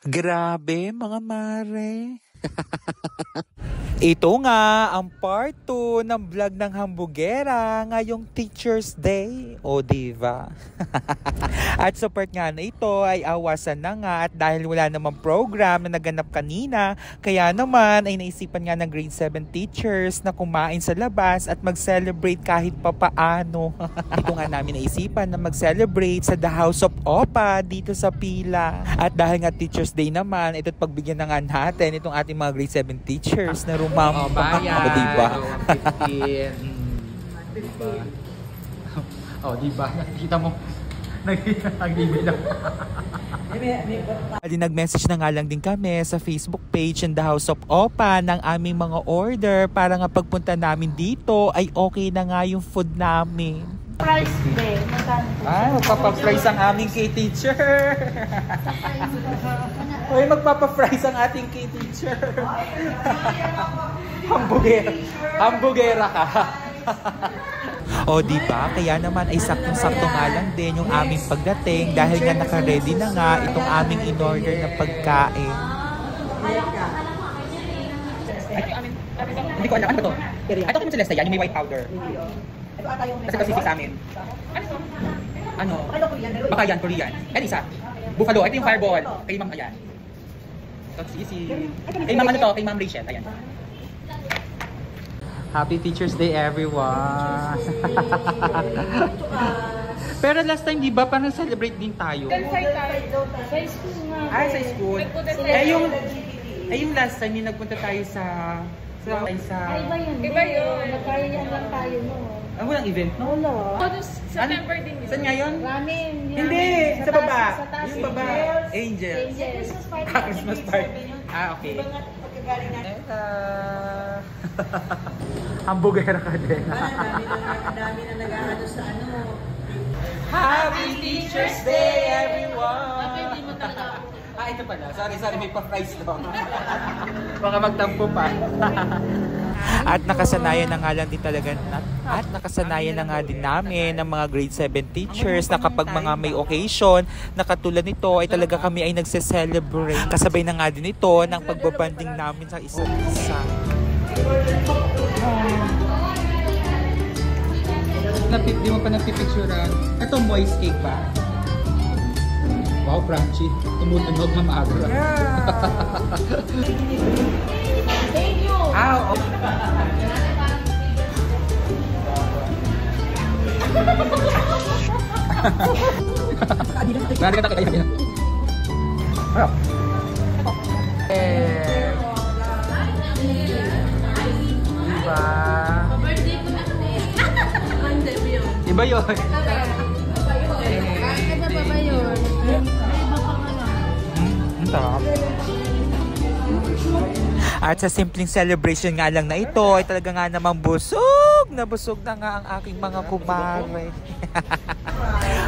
Grabe mga mare. Ito nga ang part 2 ng vlog ng Hambugera ngayong Teacher's Day. O diba? At sa part nga na ito ay awasan na nga at dahil wala namang program na naganap kanina, kaya naman ay naisipan nga ng grade 7 teachers na kumain sa labas at mag-celebrate kahit papaano. Ito nga namin naisipan na mag-celebrate sa The House of Opa dito sa Pila. At dahil nga Teacher's Day naman, ito't pagbigyan na nga natin itong ating mga grade 7 teachers na rumam. Oh, bayan. O diba? 15. Diba? Oh, diba? Nakikita mo. Nag-ibig lang. Nag-message na nga lang din kami sa Facebook page ng The House of Opa ng aming mga order para nga pagpunta namin dito ay okay na nga yung food namin. Price din. Magkano po? Ay, magpapa-price ang aming K-teacher. Uy, magpapa-price ang ating K-teacher. Hambugera ka. O diba? Kaya naman ay saktong-sakto nga lang din yung aming pagdating dahil nga naka-ready na nga itong aming in-order na pagkain. Hindi ko alam. Ano ba ito? Ito kung Celeste yan, yung may white powder. Kasi pasisik sa amin. Ano? Baka yan, Korean. Yan isa. Buffalo. Ito yung fireball. Kay Ma'am, ayan. Ito si kay Ma'am ano to? Kay Ma'am Rachel. Ayan. Happy Teacher's Day, everyone! Pero last time, di ba, parang celebrate din tayo? Sa school nga. Ah, sa school? Yung last time, yung nagpunta tayo sa... Ay, iba yun. Iba yun. Nagkayayan lang tayo no. Ah, walang event, no? Wala. September din yun. Saan nga yun? Ramen. Hindi! Sa baba! Sa taas. Yung baba! Angels! Christmas party. Ah, okay. Hambugera ka din. Dami na nag-aano sa ano. Happy Teacher's Day, everyone! Hindi mo talaga. Ah, ito pala. Sorry, may pa-price to. Baka magtampo pa. At nakasanayan na nga lang din talaga nakasanayan na nga din namin ng mga grade 7 teachers na kapag mga may occasion na katulad nito ay talaga kami ay nagse-celebrate. Kasabay na nga din ito ng pagbabanding namin sa isa't isa. Di mo pa napipicturean. Ito moist cake ba? Wow, crunchy. Tumutunog na maaga. Thank you! Ah, okay. Nari ka tayo yan. Harap. Diba? Iba yun. Ano ba ba yun? Sarap. At sa simpleng celebration nga lang na ito ay talaga nga namang busog na nga ang aking mga kumare.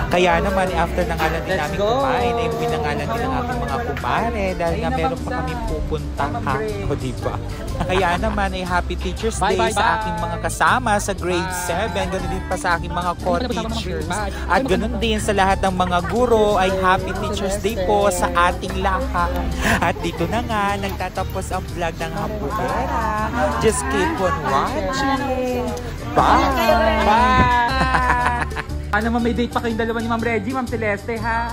Kaya naman after na nga lang din namin kumain ay pinangalan din ang aking mga kumare dahil nga meron pa kami pupuntahan. O diba? Kaya naman ay Happy Teacher's Day sa aking mga kasama sa grade 7. Ganun din pa sa aking mga co-teachers. At ganun din sa lahat ng mga guro ay Happy Teacher's Day po sa ating lahat. At dito na nga nagtatapos ang vlog ng Hambugera. Just keep on watching. Bye! Bye! Ano, may date pa kayong dalawa ni Ma'am Reggie, Ma'am Celeste, ha?